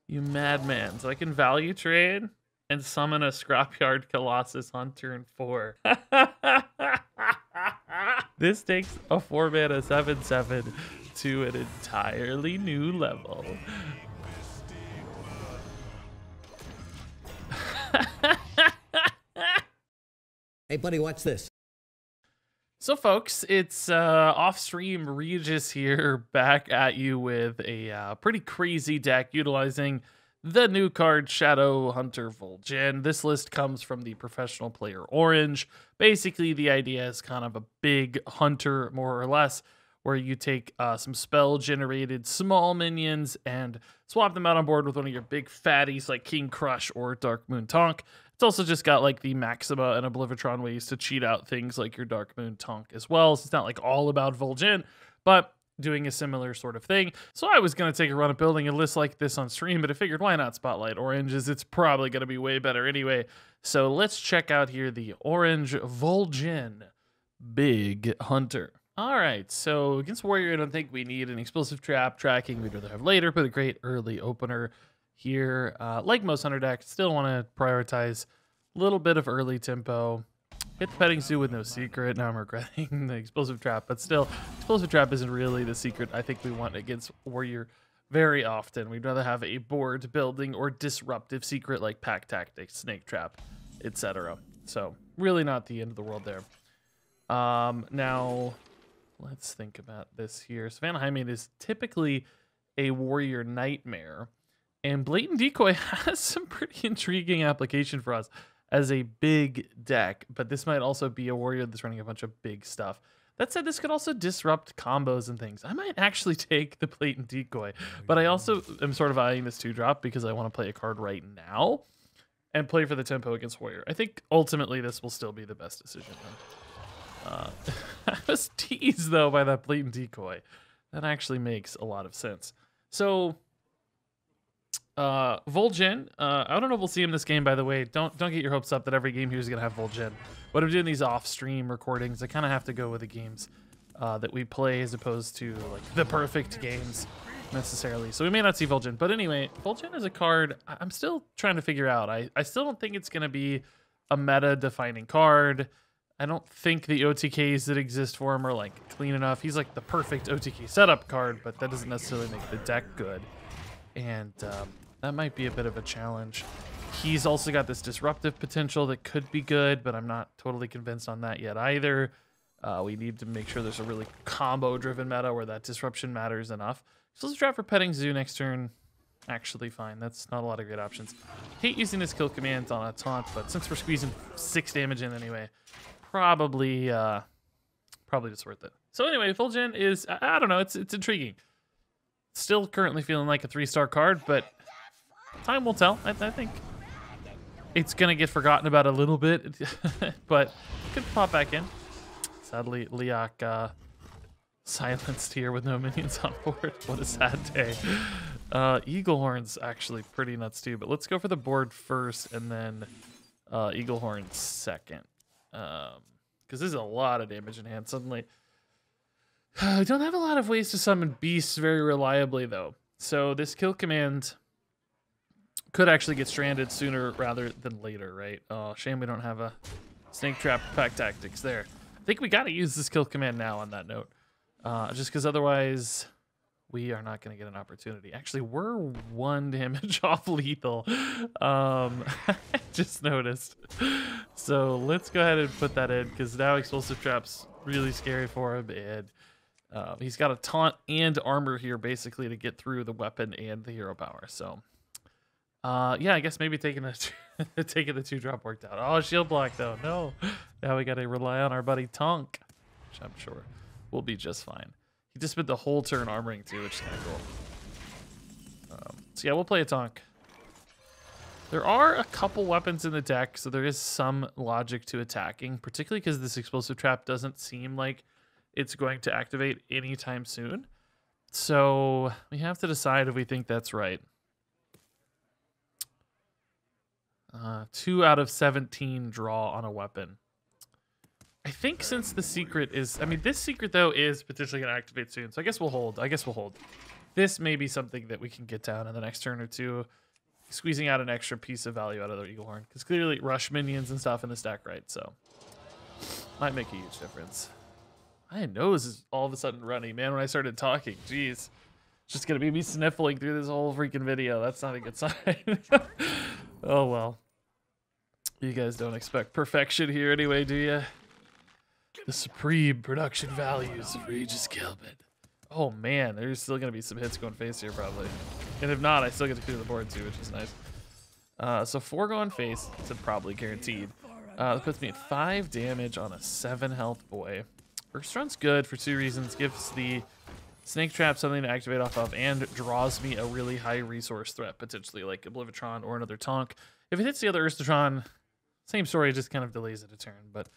You madman. So I can value trade and summon a Scrapyard Colossus on turn 4. This takes a 4-mana 7/7 to an entirely new level. Hey, buddy, watch this. So, folks, it's off-stream Regis here, back at you with a pretty crazy deck utilizing the new card Shadow Hunter Vol'jin. This list comes from the Professional Player Orange. Basically, the idea is kind of a big hunter, more or less, where you take some spell-generated small minions and swap them out on board with one of your big fatties like King Crush or Dark Moon Tonk. It's also just got like the Maxima and Oblivitron ways to cheat out things like your Dark Moon Tonk as well. So it's not like all about Vol'jin, but doing a similar sort of thing. So I was going to take a run at building a list like this on stream, but I figured why not Spotlight Orange, as it's probably going to be way better anyway. So let's check out here the Orange Vol'jin Big Hunter. All right, so against Warrior, I don't think we need an explosive trap tracking. We'd rather have later, but a great early opener here. Like most Hunter decks, still want to prioritize a little bit of early tempo. Hit the petting zoo with no secret. Now I'm regretting the explosive trap, but still, explosive trap isn't really the secret I think we want against Warrior very often. We'd rather have a board building or disruptive secret like Pack Tactics, Snake Trap, etc. So really not the end of the world there. Now let's think about this here. Savannah Highmane is typically a Warrior nightmare, and Blatant Decoy has some pretty intriguing application for us as a big deck, but this might also be a Warrior that's running a bunch of big stuff. That said, this could also disrupt combos and things. I might actually take the Blatant Decoy, but I also am sort of eyeing this 2-drop because I want to play a card right now and play for the tempo against Warrior. I think ultimately this will still be the best decision. I was teased though by that Blatant Decoy. That actually makes a lot of sense. So Vol'jin, I don't know if we'll see him this game, by the way. Don't get your hopes up that every game here is gonna have Vol'jin. When I'm doing these off-stream recordings, I kind of have to go with the games that we play as opposed to like the perfect games necessarily. So we may not see Vol'jin, but anyway, Vol'jin is a card I'm still trying to figure out. I still don't think it's gonna be a meta-defining card. I don't think the OTKs that exist for him are like clean enough. He's like the perfect OTK setup card, but that doesn't necessarily make the deck good. And that might be a bit of a challenge. He's also got this disruptive potential that could be good, but I'm not totally convinced on that yet either. We need to make sure there's a really combo-driven meta where that disruption matters enough. So let's draft for Petting Zoo next turn. Actually fine. That's not a lot of great options. Hate using this kill command on a taunt, but since we're squeezing 6 damage in anyway, probably just worth it. So anyway, Vol'jin is, I don't know, it's intriguing. Still currently feeling like a 3-star card, but time will tell. I think it's gonna get forgotten about a little bit, but could pop back in. Sadly, Liak silenced here with no minions on board. What a sad day. Eagle Horn's actually pretty nuts too, but let's go for the board first and then Eagle Horn second. Because there's a lot of damage in hand suddenly. I don't have a lot of ways to summon beasts very reliably though. So this kill command could actually get stranded sooner rather than later, right? Oh, shame we don't have a Snake Trap Pack Tactics there. I think we gotta use this kill command now on that note. Just because otherwise we are not gonna get an opportunity. Actually, we're 1 damage off lethal. I just noticed. So let's go ahead and put that in because now Explosive Trap's really scary for him, and he's got a taunt and armor here basically to get through the weapon and the hero power. So yeah, I guess maybe taking the 2-drop worked out. Oh, shield block though. No. Now we gotta rely on our buddy Tonk, which I'm sure will be just fine. He just spent the whole turn armoring too, which is kind of cool. So yeah, we'll play a Tonk. There are a couple weapons in the deck, so there is some logic to attacking, particularly because this Explosive Trap doesn't seem like it's going to activate anytime soon. So we have to decide if we think that's right. 2 out of 17 draw on a weapon. I think since the secret is, I mean, this secret though is potentially going to activate soon, so I guess we'll hold. this may be something that we can get down in the next turn or two, squeezing out an extra piece of value out of the Eagle Horn, because clearly rush minions and stuff in the stack, right? So might make a huge difference. My nose is all of a sudden runny, man, when I started talking. Jeez. It's just going to be me sniffling through this whole freaking video. That's not a good sign. Oh, well. You guys don't expect perfection here anyway, do you? The supreme production values of Regis Gilbert. Oh, man. There's still going to be some hits going face here, probably. And if not, I still get to clear the board, too, which is nice. So 4 going face. It's probably guaranteed. That puts me at 5 damage on a 7 health boy. Earthstrun's good for 2 reasons. Gives the Snake Trap something to activate off of and draws me a really high resource threat, potentially, like Oblivitron or another Tonk. If it hits the other Earthstron, same story, just kind of delays it a turn. But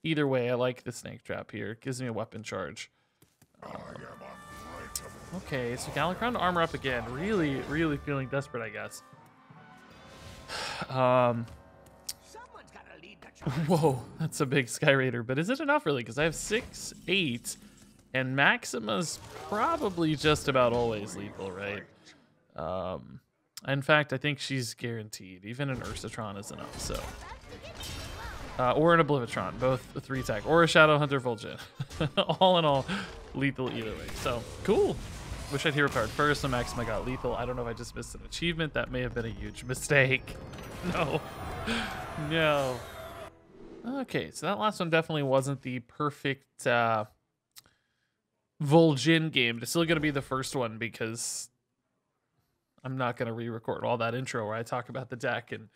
either way, I like the Snake Trap here. It gives me a weapon charge. Okay, so Galakron to armor up again. Really, really feeling desperate, I guess. Whoa, that's a big Sky Raider, but is it enough really? Because I have 6, 8, and Maxima's probably just about always lethal, right? In fact, I think she's guaranteed. Even an Ursatron is enough, so. Or an Oblivitron, both a 3 attack, or a Shadow Hunter Vol'jin. All in all, lethal either way. So, cool. Wish I'd hero powered first, so Maxima got lethal. I don't know if I just missed an achievement. That may have been a huge mistake. No. No. Okay, so that last one definitely wasn't the perfect Vol'jin game. It's still going to be the first one because I'm not going to re-record all that intro where I talk about the deck and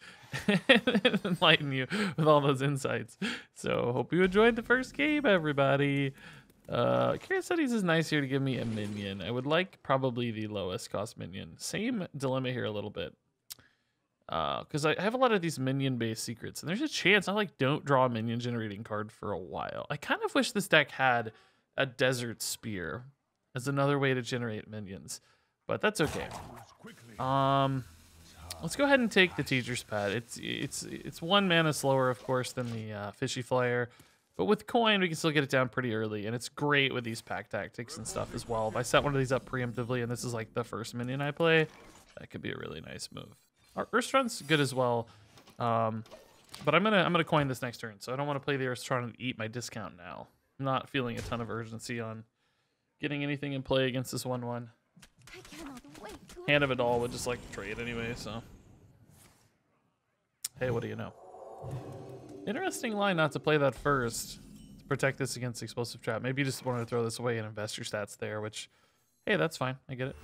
enlighten you with all those insights. So hope you enjoyed the first game, everybody. Curious Studies is nice here to give me a minion. I would like probably the lowest cost minion. Same dilemma here a little bit. Because I have a lot of these minion-based secrets, and there's a chance I don't draw a minion generating card for a while. I kind of wish this deck had a Desert Spear as another way to generate minions, but that's okay. Let's go ahead and take the Teacher's Pet. It's 1 mana slower, of course, than the Fishy Flyer, but with coin we can still get it down pretty early, and it's great with these pack tactics and stuff as well. If I set one of these up preemptively, and this is like the first minion I play, that could be a really nice move. Our Earthstrun's good as well, but I'm gonna coin this next turn, so I don't want to play the Earthstrun and eat my discount now. I'm not feeling a ton of urgency on getting anything in play against this 1/1. Hand of Vidal would just like to trade anyway, so hey, what do you know? Interesting line not to play that first to protect this against Explosive Trap. Maybe you just wanted to throw this away and invest your stats there, which, hey, that's fine. I get it.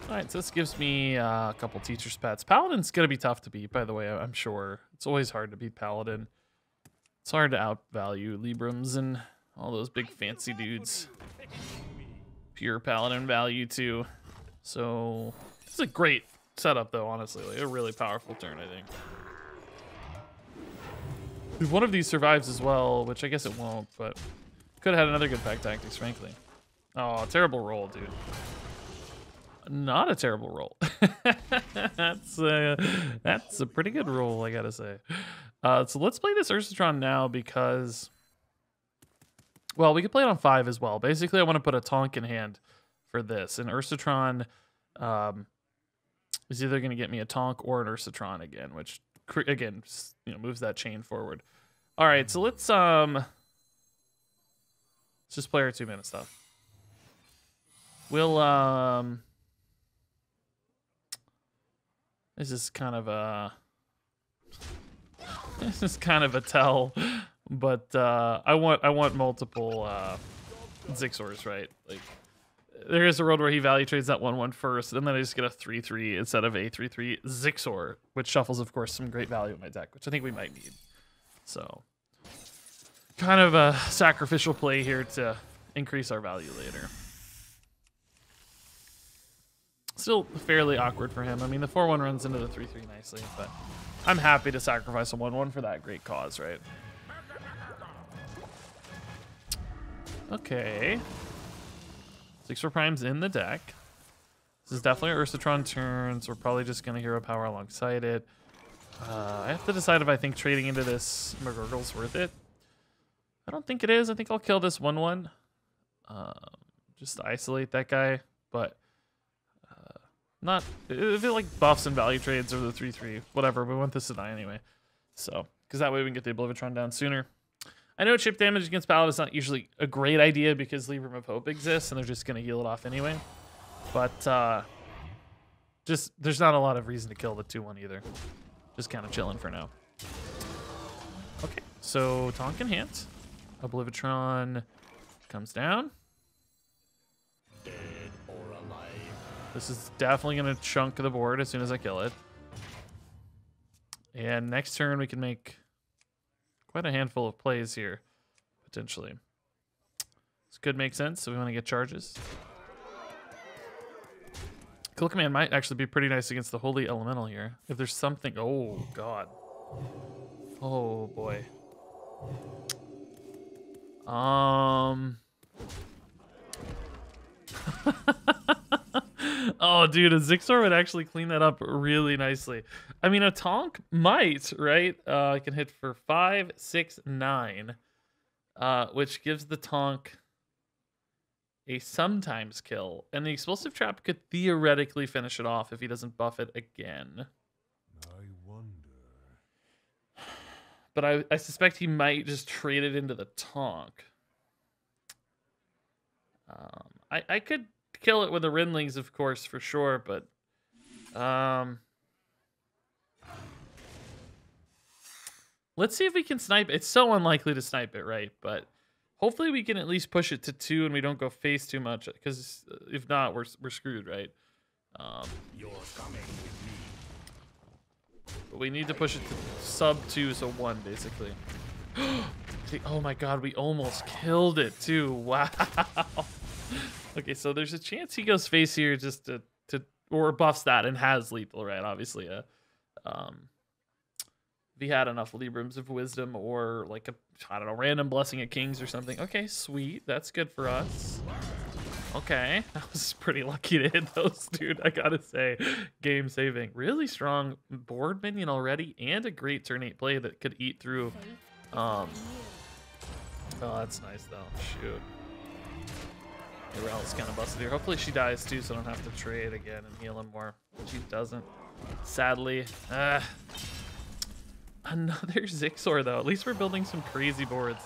All right, so this gives me a couple Teacher's Pets. Paladin's going to be tough to beat, by the way, I'm sure. It's always hard to beat Paladin. It's hard to outvalue Librams and all those big fancy dudes. Pure Paladin value, too. So, this is a great setup, though, honestly. Like, a really powerful turn, I think. If one of these survives as well, which I guess it won't, but could have had another good pack tactics, frankly. Oh, terrible roll, dude. Not a terrible roll. That's a pretty good roll, I gotta say. So let's play this Ursatron now because, well, we could play it on 5 as well. Basically, I want to put a Tonk in hand for this. And Ursatron is either going to get me a Tonk or an Ursatron again, which again, moves that chain forward. All right, so let's just play our 2-mana stuff. We'll This is kind of a tell, but I want multiple Zixors, right? Like, there is a world where he value trades that 1/1 first, and then I just get a 3/3 instead of a 3/3 Zixor, which shuffles, of course, some great value in my deck, which I think we might need. So, kind of a sacrificial play here to increase our value later. Still fairly awkward for him. I mean, the 4/1 runs into the 3/3 nicely, but I'm happy to sacrifice a 1/1 for that great cause, right? Okay. 6/4 Prime's in the deck. This is definitely an Ursatron turn, so we're probably just going to hero power alongside it. I have to decide if I think trading into this McGurgle's worth it. I don't think it is. I think I'll kill this 1/1. Just to isolate that guy. but not if it like buffs and value trades or the 3/3, whatever. We want this to die anyway, so because that way we can get the Oblivitron down sooner. I know chip damage against Paladin is not usually a great idea because Libram of Hope exists and they're just gonna heal it off anyway, but just there's not a lot of reason to kill the 2/1 either. Just kind of chilling for now. Okay, so Tonk in hand. Oblivitron comes down. Dead or alive. This is definitely going to chunk the board as soon as I kill it. And next turn we can make quite a handful of plays here, potentially. This could make sense, so we want to get charges. Kill command might actually be pretty nice against the Holy Elemental here. If there's something... Oh, God. Oh, boy. Oh, dude, a Zixor would actually clean that up really nicely. I mean, a Tonk might, right? It can hit for 5, 6, 9, which gives the Tonk a sometimes kill, and the explosive trap could theoretically finish it off if he doesn't buff it again. I wonder. But I suspect he might just trade it into the Tonk. I could kill it with the Rinlings, of course, for sure, but let's see if we can snipe. It's so unlikely to snipe it, right? But hopefully we can at least push it to 2 and we don't go face too much, because if not, we're screwed, right? You're coming with me. But we need to push it to sub 2, so 1, basically. Oh my God, we almost killed it too. Wow. Okay, so there's a chance he goes face here just to or buffs that and has lethal, right? Obviously, if he had enough Librams of Wisdom or like a, I don't know, random Blessing of Kings or something. Okay, sweet. That's good for us. Okay, I was pretty lucky to hit those, dude. I gotta say, game saving. Really strong board minion already, and a great turn 8 play that could eat through. Oh, that's nice though. Shoot. Irel's kind of busted here. Hopefully she dies too, so I don't have to trade again and heal him more. She doesn't, sadly. Another Zixor though. At least we're building some crazy boards.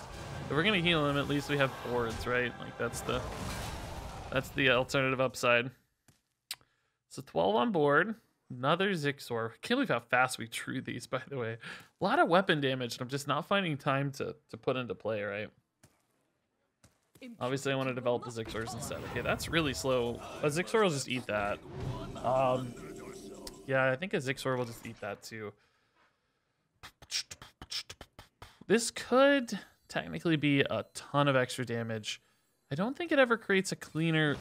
If we're gonna heal him, at least we have boards, right? Like that's the alternative upside. So 12 on board. Another Zixor. Can't believe how fast we drew these, by the way. A lot of weapon damage, and I'm just not finding time to put into play, right? Obviously, I want to develop the Zixors instead. Okay, that's really slow. A Zixor will just eat that. Yeah, I think a Zixor will just eat that too. This could technically be a ton of extra damage. I don't think it ever creates a cleaner...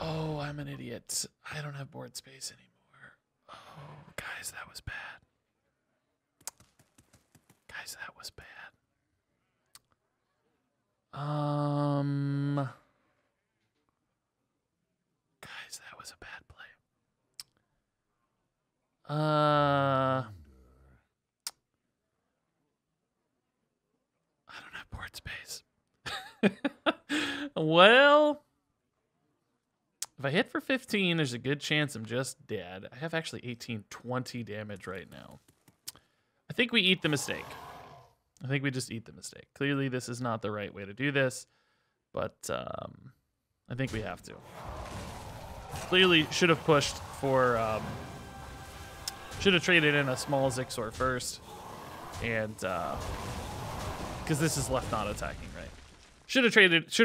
Oh, I'm an idiot. I don't have board space anymore. Oh, guys, that was bad. Guys, that was bad. Guys, that was a bad play. I don't have board space. Well, if I hit for 15, there's a good chance I'm just dead. I have actually 20 damage right now. I think we eat the mistake. I think we just eat the mistake. Clearly, this is not the right way to do this, but I think we have to. Clearly, should have pushed for... should have traded in a small Zixor first, and... because this is left not attacking, right? Should have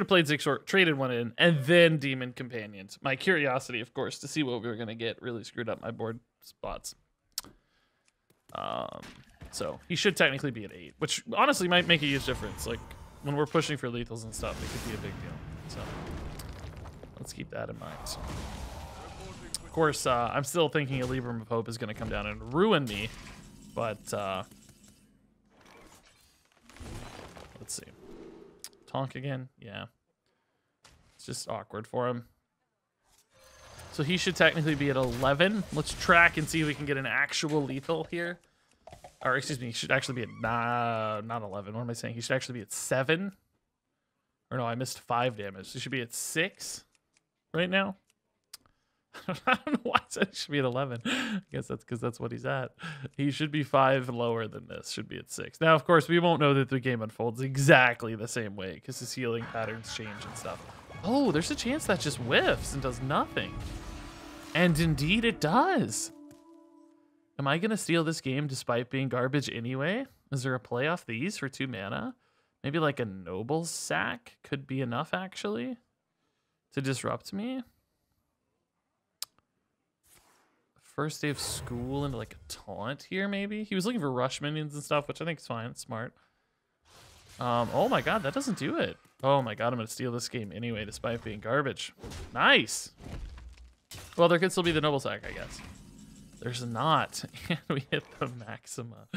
played Zixor, traded one in, and then Demon Companions. My curiosity, of course, to see what we were going to get really screwed up my board spots. So he should technically be at 8, which honestly might make a huge difference. Like when we're pushing for lethals and stuff, it could be a big deal. So let's keep that in mind. Of course, I'm still thinking a Libram of Hope is going to come down and ruin me, but let's see. Tonk again? Yeah. It's just awkward for him. So he should technically be at 11. Let's track and see if we can get an actual lethal here. Or excuse me, he should actually be at not 11. What am I saying? He should actually be at 7. Or no, I missed 5 damage. He should be at 6. right now. I don't know why I said he should be at 11. I guess that's because that's what he's at. He should be 5 lower than this. Should be at 6. Now, of course, we won't know that the game unfolds exactly the same way because his healing patterns change and stuff. Oh, there's a chance that just whiffs and does nothing. And indeed it does. Am I going to steal this game despite being garbage anyway? Is there a play off these for 2 mana? Maybe like a Noble Sack could be enough, actually, to disrupt me. First day of school into like a taunt here, maybe? He was looking for rush minions and stuff, which I think is fine. It's smart. Oh my god, that doesn't do it. Oh my god, I'm going to steal this game anyway, despite being garbage. Nice! Well, there could still be the Noble Sack, I guess. There's not. And we hit the Maxima.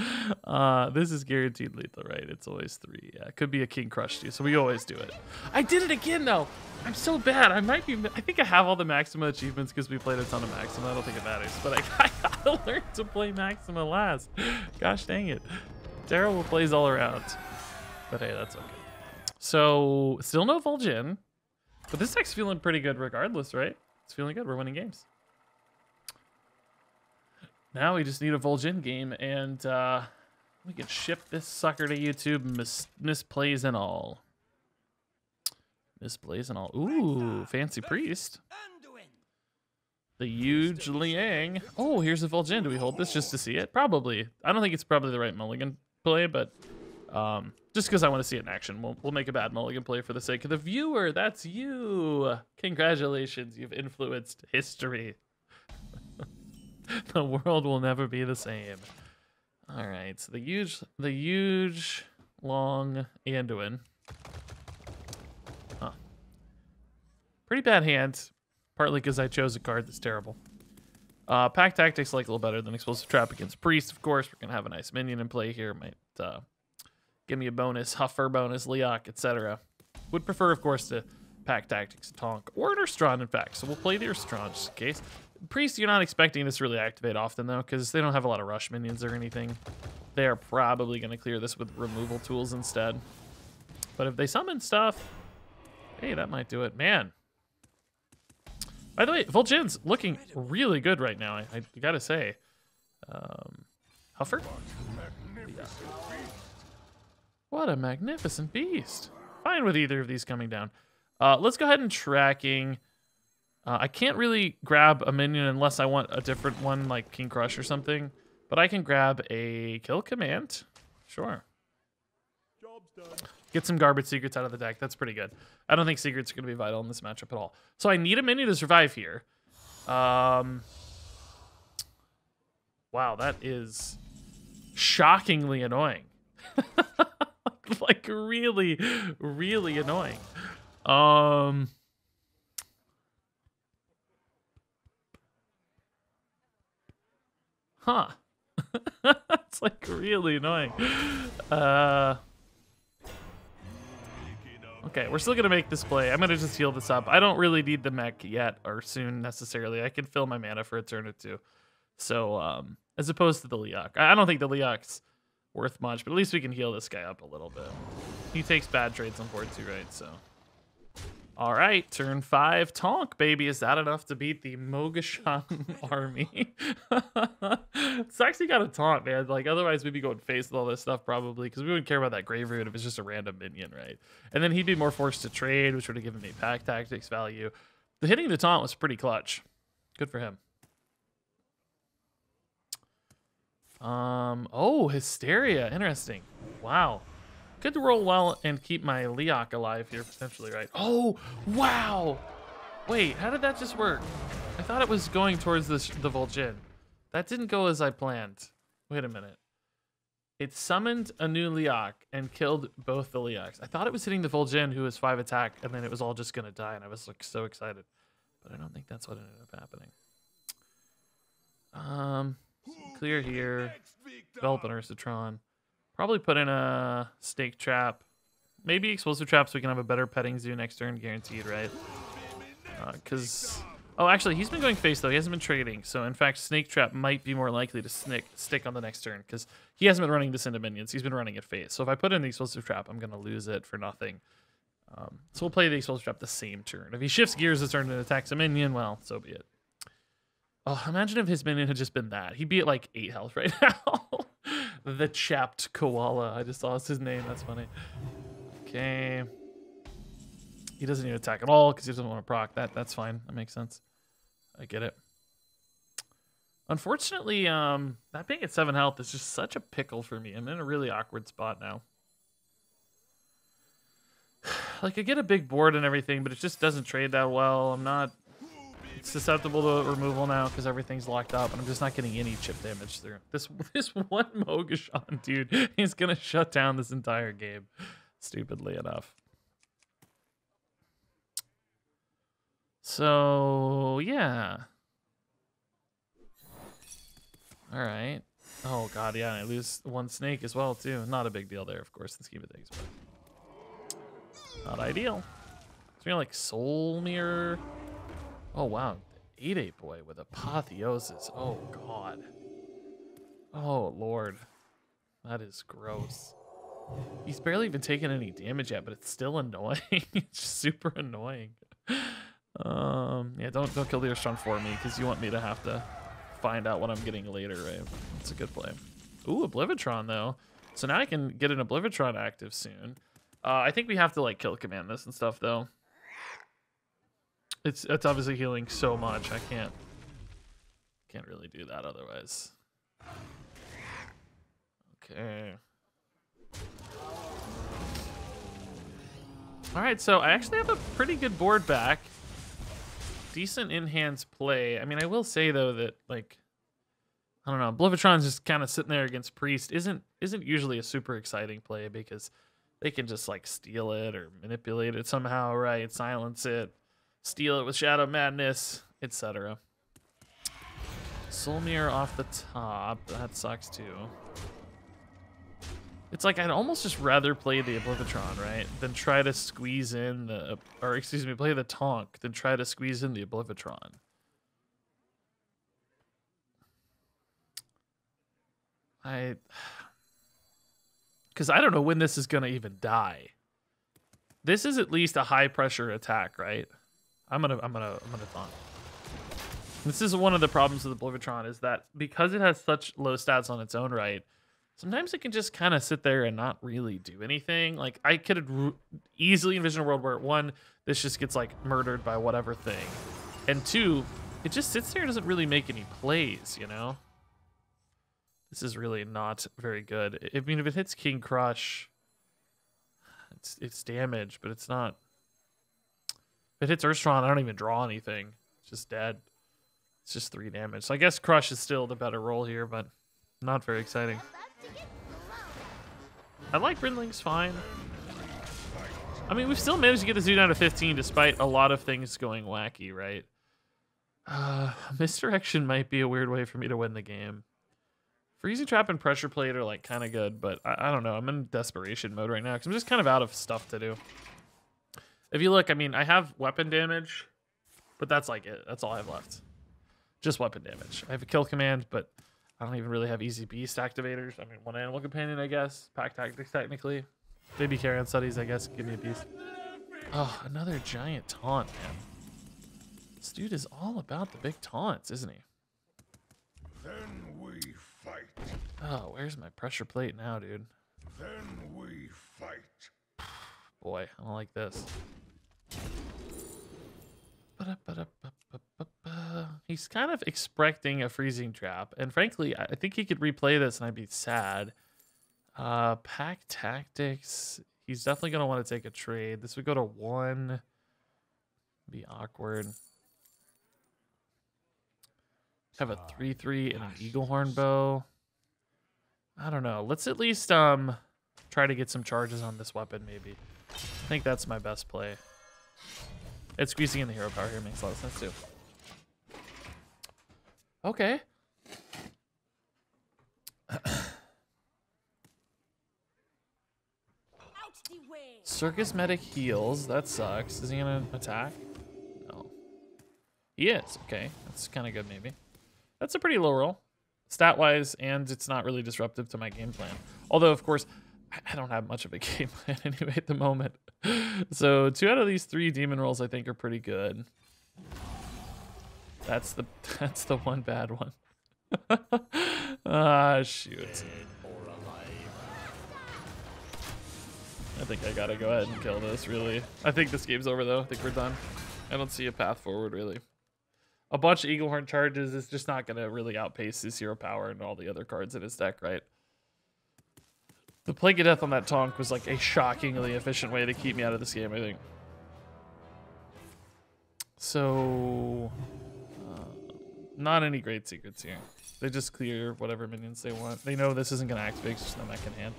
This is guaranteed lethal, right? It's always 3. Yeah, it could be a King Crush too, so we always do it. I did it again, though. I'm so bad. I think I have all the Maxima achievements because we played a ton of Maxima. I don't think it matters, but I gotta learn to play Maxima last. Gosh dang it. Terrible plays all around. But hey, that's okay. So, still no Vol'jin. But this deck's feeling pretty good regardless, right? It's feeling good. We're winning games. Now we just need a Vol'jin game, and we can ship this sucker to YouTube, misplays and all. Misplays and all. Ooh, fancy priest. The huge Liang. Oh, here's a Vol'jin. Do we hold this just to see it? Probably. I don't think it's probably the right mulligan play, but just because I want to see it in action, we'll make a bad mulligan play for the sake of the viewer. That's you. Congratulations. You've influenced history. The world will never be the same. All right, so the huge, long Anduin. Huh. Pretty bad hand, partly because I chose a card that's terrible. Pack Tactics like a little better than Explosive Trap against Priest, of course. We're gonna have a nice minion in play here. Might give me a bonus, Huffer bonus, Leok, etc. Would prefer, of course, to Pack Tactics, Tonk, or an Urstron, in fact. So we'll play the Urstron just in case. Priest, you're not expecting this to really activate often, though, because they don't have a lot of rush minions or anything. They are probably going to clear this with removal tools instead. But if they summon stuff, hey, that might do it. Man. By the way, Vol'jin's looking really good right now, I gotta say. Huffer? Yeah. What a magnificent beast. Fine with either of these coming down. Let's go ahead and tracking. I can't really grab a minion unless I want a different one, like King Crush or something. But I can grab a Kill Command. Sure. Job's done. Get some garbage secrets out of the deck. That's pretty good. I don't think secrets are going to be vital in this matchup at all. So I need a minion to survive here. Wow, that is shockingly annoying. Like really, really annoying. Huh. That's like really annoying. Okay, we're still gonna make this play. I'm gonna just heal this up. I don't really need the mech yet or soon necessarily. I can fill my mana for a turn or two. So, as opposed to the Leok. I don't think the Leok's worth much, but at least we can heal this guy up a little bit. He takes bad trades on board too, right? So. All right, turn 5, Tonk, baby. Is that enough to beat the Mogashan army? It's actually got a taunt, man. Like, otherwise we'd be going face with all this stuff probably, because we wouldn't care about that Grave Root if it's just a random minion, right? And then he'd be more forced to trade, which would have given me Pack Tactics value. The hitting the taunt was pretty clutch. Good for him. Oh, Hysteria. Interesting. Wow. Could roll well and keep my Leok alive here, potentially, right? Oh, wow! Wait, how did that just work? I thought it was going towards the Vol'jin. That didn't go as I planned. Wait a minute. It summoned a new Leok and killed both the Leoks. I thought it was hitting the Vol'jin, who was 5 attack, and then it was all just going to die, and I was like so excited. But I don't think that's what ended up happening. Clear here. Develop an Ursatron. Probably put in a Snake Trap. Maybe Explosive Trap so we can have a better Petting Zoo next turn, guaranteed, right? Because... oh, actually, he's been going face, though. He hasn't been trading. So, in fact, Snake Trap might be more likely to stick on the next turn, because he hasn't been running this into minions. He's been running it face. So, if I put in the Explosive Trap, I'm going to lose it for nothing. So we'll play the explosive trap the same turn. If he shifts gears this turn and attacks a minion, well, so be it. Oh, imagine if his minion had just been that. He'd be at like 8 health right now. The chapped koala. I just saw his name. That's funny. Okay. He doesn't need to attack at all because he doesn't want to proc. That's fine. That makes sense. I get it. Unfortunately, that being at 7 health is just such a pickle for me. I'm in a really awkward spot now. Like, I get a big board and everything, but it just doesn't trade that well. I'm not susceptible to removal now because everything's locked up, and I'm just not getting any chip damage through. This one Mogashan, dude, he's going to shut down this entire game, stupidly enough. So, yeah. All right. Oh, God, yeah, I lose 1 snake as well, too. Not a big deal there, of course, in the scheme of things, but not ideal. It's really like Soul Mirror. Oh, wow. 8-8 boy with Apotheosis. Oh, God. Oh, Lord. That is gross. He's barely even taken any damage yet, but it's still annoying. It's super annoying. Yeah, don't kill the Earthstrong for me, because you want me to have to find out what I'm getting later, right? That's a good play. Ooh, Oblivitron, though. So now I can get an Oblivitron active soon. I think we have to, like, kill command this and stuff, though. It's obviously healing so much. I can't really do that otherwise. Okay. All right, so I actually have a pretty good board back. Decent in-hands play. I mean, I will say though that, like, I don't know, Oblivitron's just kind of sitting there against Priest isn't usually a super exciting play because they can just like steal it or manipulate it somehow, right? Silence it, steal it with Shadow Madness, etc. Soul Mirror off the top. That sucks too. It's like I'd almost just rather play the Oblivitron, right? Than try to squeeze in the, or excuse me, play the Tonk than try to squeeze in the Oblivitron. Because I don't know when this is gonna even die. This is at least a high pressure attack, right? I'm gonna Tonk. This is one of the problems with the Oblivitron is that because it has such low stats on its own right, sometimes it can just kind of sit there and not really do anything. Like, I could easily envision a world where, 1, this just gets, like, murdered by whatever thing. And 2, it just sits there and doesn't really make any plays, you know? This is really not very good. I mean, if it hits King Crush, it's damage, but it's not... If it hits Earthstrong, I don't even draw anything. It's just dead. It's just 3 damage. So I guess Crush is still the better role here, but not very exciting. I like Brindling's fine. I mean, we've still managed to get this dude down to 15 despite a lot of things going wacky, right? Misdirection might be a weird way for me to win the game. Freezing Trap and Pressure Plate are like kind of good, but I don't know. I'm in desperation mode right now because I'm just kind of out of stuff to do. If you look, I mean, I have weapon damage, but that's like it. That's all I have left. Just weapon damage. I have a kill command, but I don't even really have easy beast activators. I mean, 1 animal companion, I guess. Pack tactics, technically. Maybe carry on studies, I guess. Give me a beast. Oh, another giant taunt, man. This dude is all about the big taunts, isn't he? Then we fight. Oh, where's my pressure plate now, dude? Then we fight. Boy, I don't like this. He's kind of expecting a freezing trap, and frankly, I think he could replay this and I'd be sad. Pack tactics. He's definitely gonna want to take a trade. This would go to 1. Be awkward. Have a 3/3 and an eagle horn bow. I don't know. Let's at least try to get some charges on this weapon, maybe. I think that's my best play. And squeezing in the hero power here makes a lot of sense too. Okay. Circus Medic heals. That sucks. Is he gonna attack? No. He is. Okay. That's kind of good, maybe. That's a pretty low roll. Stat-wise, and it's not really disruptive to my game plan. Although, of course, I don't have much of a game plan anyway at the moment. So 2 out of these 3 demon rolls I think are pretty good. That's the one bad one. Ah, shoot. I think I gotta go ahead and kill this, really. I think this game's over, though. I think we're done. I don't see a path forward, really. A bunch of Eaglehorn charges is just not gonna really outpace his 0 power and all the other cards in his deck, right? The Plague of Death on that Tonk was like a shockingly efficient way to keep me out of this game, I think. So... not any great secrets here. They just clear whatever minions they want. They know this isn't gonna activate, just no mech in hand.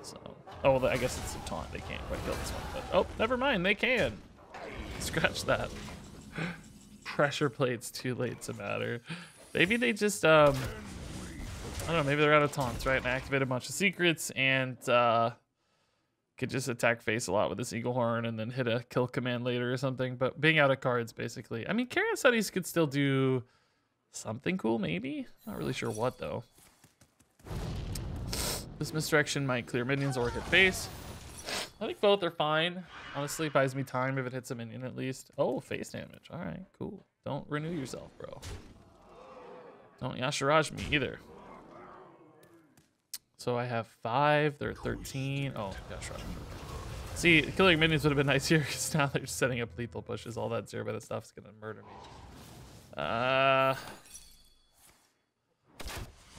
So... oh, well, I guess it's a taunt. They can't quite kill this one, but... oh, never mind, they can! Scratch that. Pressure plate's too late to matter. Maybe they just, I don't know, maybe they're out of taunts, right? And activate a bunch of secrets and could just attack face a lot with this Eaglehorn and then hit a kill command later or something. But being out of cards, basically. I mean, Carrion Studies could still do something cool, maybe? Not really sure what, though. This misdirection might clear minions or hit face. I think both are fine. Honestly, it buys me time if it hits a minion at least. Oh, face damage. All right, cool. Don't renew yourself, bro. Don't Yashiraj me either. So I have 5. They're 13. Oh, Yashiraj. See, killing minions would have been nice here because now they're just setting up lethal pushes. All that 0-beta stuff's going to murder me.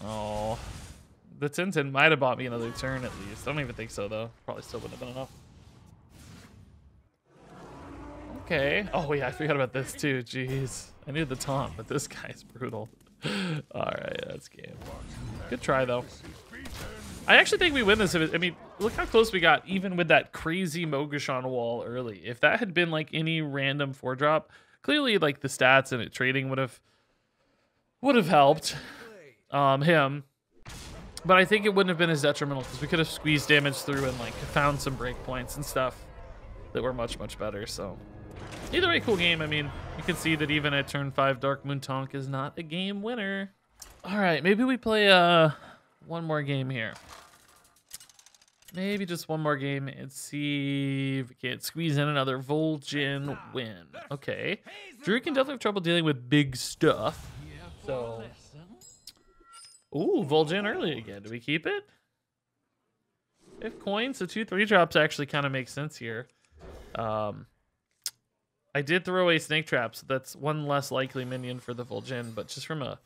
Oh. The Tintin might have bought me another turn at least. I don't even think so, though. Probably still wouldn't have been enough. Okay. Oh, yeah, I forgot about this, too. Jeez. I knew the taunt, but this guy's brutal. All right, that's game. Good try, though. I actually think we win this. I mean, look how close we got, even with that crazy Mogushon wall early. If that had been, like, any random 4-drop, clearly, like, the stats and it trading would have helped him. But I think it wouldn't have been as detrimental because we could have squeezed damage through and like found some breakpoints and stuff that were much, much better. So either way, cool game. I mean, you can see that even at turn 5, Dark Moon Tonk is not a game winner. All right, maybe we play one more game here. Maybe just one more game and see if we can't squeeze in another Vol'jin win. Okay. Drew can definitely have trouble dealing with big stuff. So... ooh, Vol'jin early again. Do we keep it? 5 coins, so 2 3-drops actually kind of makes sense here. I did throw away Snake Trap, so that's one less likely minion for the Vol'jin, but just from a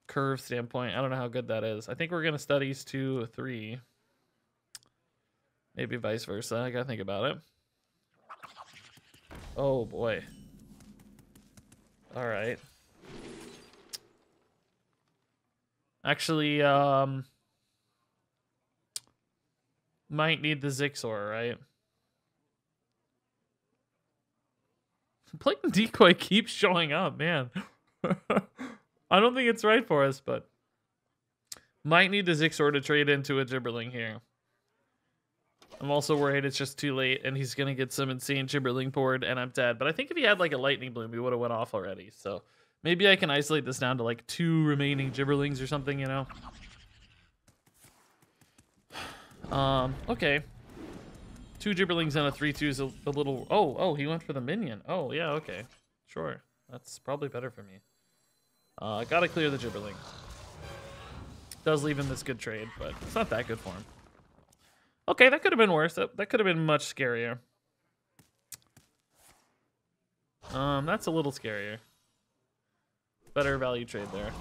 curve standpoint, I don't know how good that is. I think we're going to studies 2 3. Maybe vice versa. I got to think about it. Oh, boy. All right. Actually, might need the Zixor, right? Blatant Decoy keeps showing up, man. I don't think it's right for us, but might need the Zixor to trade into a Gibberling here. I'm also worried it's just too late and he's going to get some insane Gibberling board and I'm dead. But I think if he had like a Lightning Bloom, he would have went off already, so... maybe I can isolate this down to like 2 remaining Gibberlings or something, you know? Okay. 2 Gibberlings and a 3/2 is a little... oh, he went for the minion. Oh, yeah, okay. Sure. That's probably better for me. Gotta clear the Gibberling. Does leave him this good trade, but it's not that good for him. Okay, that could have been worse. That could have been much scarier. That's a little scarier. Better value trade there.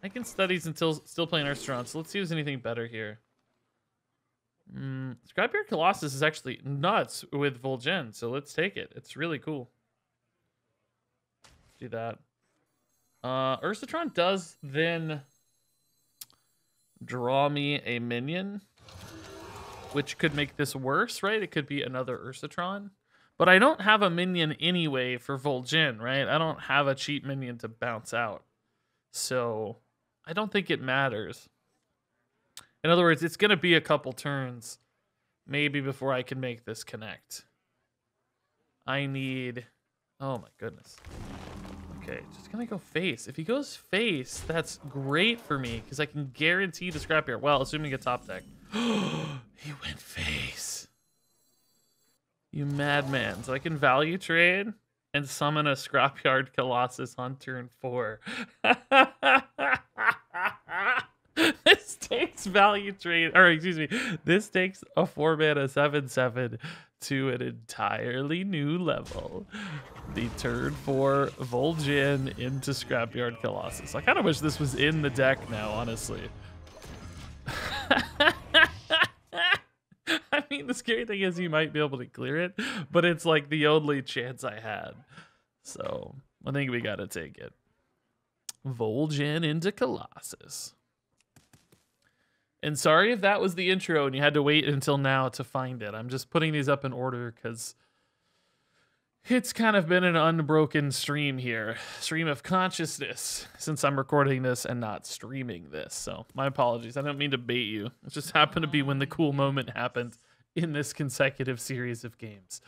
I can studies until still playing Hearthstone, so let's see if there's anything better here. Scrapyard Colossus is actually nuts with Vol'jin, so let's take it. It's really cool. Let's do that. Ursatron does then draw me a minion, which could make this worse, right? It could be another Ursatron. But I don't have a minion anyway for Vol'jin, right? I don't have a cheap minion to bounce out. So I don't think it matters. In other words, it's going to be a couple turns maybe before I can make this connect. I need... oh my goodness. Okay, just gonna go face. If he goes face, that's great for me because I can guarantee the scrapyard. Well, assuming a top deck. He went face. You madman. So I can value trade and summon a Scrapyard Colossus on turn 4. This takes value trade, or excuse me, this takes a 4-mana 7/7 to an entirely new level. The turn 4 Vol'jin into Scrapyard Colossus. I kind of wish this was in the deck now, honestly. I mean, the scary thing is you might be able to clear it, but it's like the only chance I had. So I think we gotta take it. Vol'jin into Colossus. And sorry if that was the intro and you had to wait until now to find it. I'm just putting these up in order because it's kind of been an unbroken stream here. Stream of consciousness since I'm recording this and not streaming this. So my apologies. I don't mean to bait you. It just happened to be when the cool moment happened in this consecutive series of games.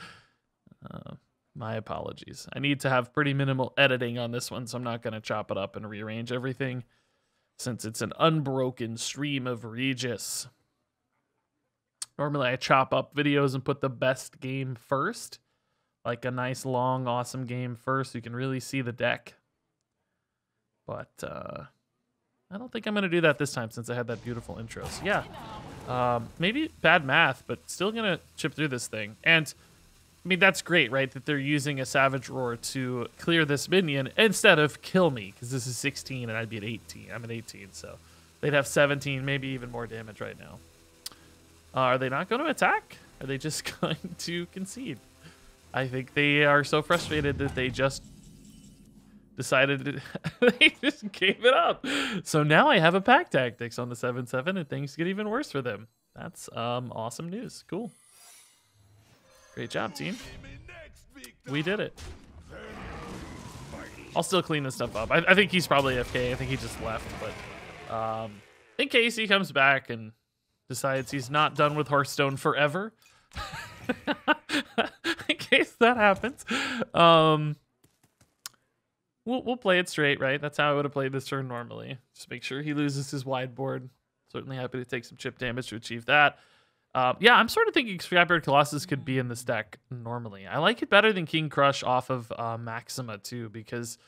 My apologies. I need to have pretty minimal editing on this one, so I'm not going to chop it up and rearrange everything since it's an unbroken stream of Regis. Normally I chop up videos and put the best game first. Like a nice, long, awesome game first. So you can really see the deck. But I don't think I'm going to do that this time since I had that beautiful intro. So yeah, maybe bad math, but still going to chip through this thing. And I mean, that's great, right? That they're using a Savage Roar to clear this minion instead of kill me, because this is 16 and I'd be at 18. I'm at 18, so they'd have 17, maybe even more damage right now. Are they not going to attack? Are they just going to concede? I think they are so frustrated that they just decided to, they just gave it up. So now I have a pack tactics on the 7/7 and things get even worse for them. That's awesome news. Cool. Great job, team. We did it. I'll still clean this stuff up. I think he's probably AFK. I think he just left. But in case he comes back and decides he's not done with Hearthstone forever. In case that happens. We'll play it straight, right? That's how I would have played this turn normally. Just make sure he loses his wide board. Certainly happy to take some chip damage to achieve that. Yeah, I'm sort of thinking Scrapyard Colossus could be in this deck normally. I like it better than King Crush off of Maxima too, because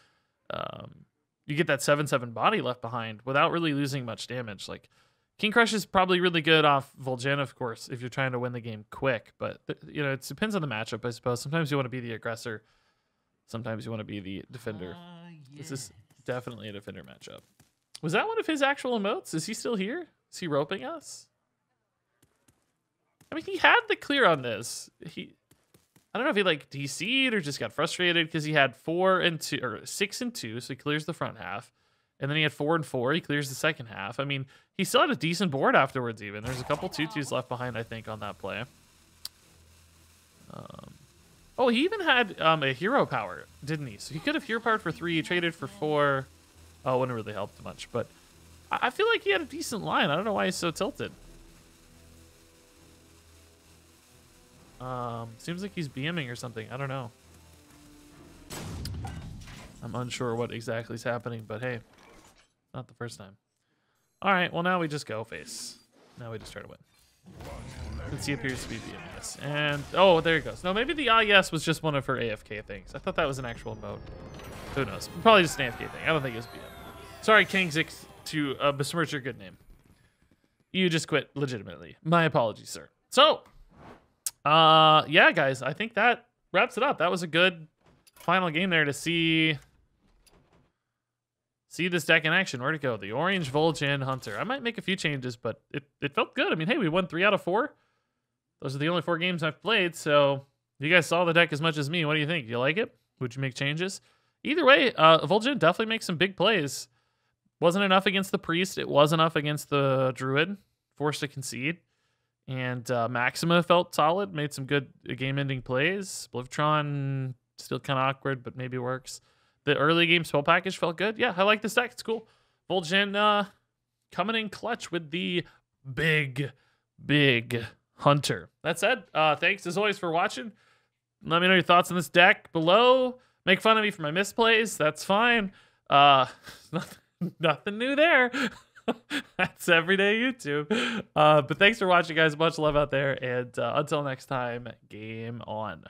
you get that 7/7 body left behind without really losing much damage. Like King Crush is probably really good off Vol'jin, of course, if you're trying to win the game quick. But you know, it depends on the matchup, I suppose. Sometimes you want to be the aggressor. Sometimes you want to be the defender. Yeah. This is definitely a defender matchup. Was that one of his actual emotes? Is he still here? Is he roping us? I mean, he had the clear on this. I don't know if he like DC'd or just got frustrated because he had 4 and 2 or 6 and 2, so he clears the front half, and then he had 4 and 4. He clears the second half. I mean, he still had a decent board afterwards. Even there's a couple 2/2s left behind, I think, on that play. Oh, he even had a hero power, didn't he? So he could have hero powered for 3, traded for 4. Oh, it wouldn't really help much, but I feel like he had a decent line. I don't know why he's so tilted. Seems like he's BMing or something. I don't know. I'm unsure what exactly is happening, but hey, not the first time. All right, well, now we just go face. Now we just try to win. Since he appears to be BMing us. And, oh, there he goes. No, maybe the yes was just one of her AFK things. I thought that was an actual mode. Who knows? Probably just an AFK thing. I don't think it was BM. Sorry, Kingzik, to besmirch your good name. You just quit legitimately. My apologies, sir. So, yeah, guys, I think that wraps it up. That was a good final game there to see this deck in action. Where'd it go? The orange Vol'jin Hunter. I might make a few changes, but it felt good. I mean, hey, we won 3 out of 4. Those are the only 4 games I've played, so you guys saw the deck as much as me. What do you think? You like it? Would you make changes? Either way, Vol'jin definitely makes some big plays. Wasn't enough against the Priest. It was enough against the Druid. Forced to concede. And Maxima felt solid. Made some good game-ending plays. Blivtron, still kind of awkward, but maybe works. The early game spell package felt good. Yeah, I like this deck. It's cool. Vol'jin coming in clutch with the big Hunter. That said, thanks as always for watching. Let me know your thoughts on this deck below. Make fun of me for my misplays. That's fine. Nothing new there. That's everyday YouTube. But thanks for watching, guys. Much love out there. And until next time, game on.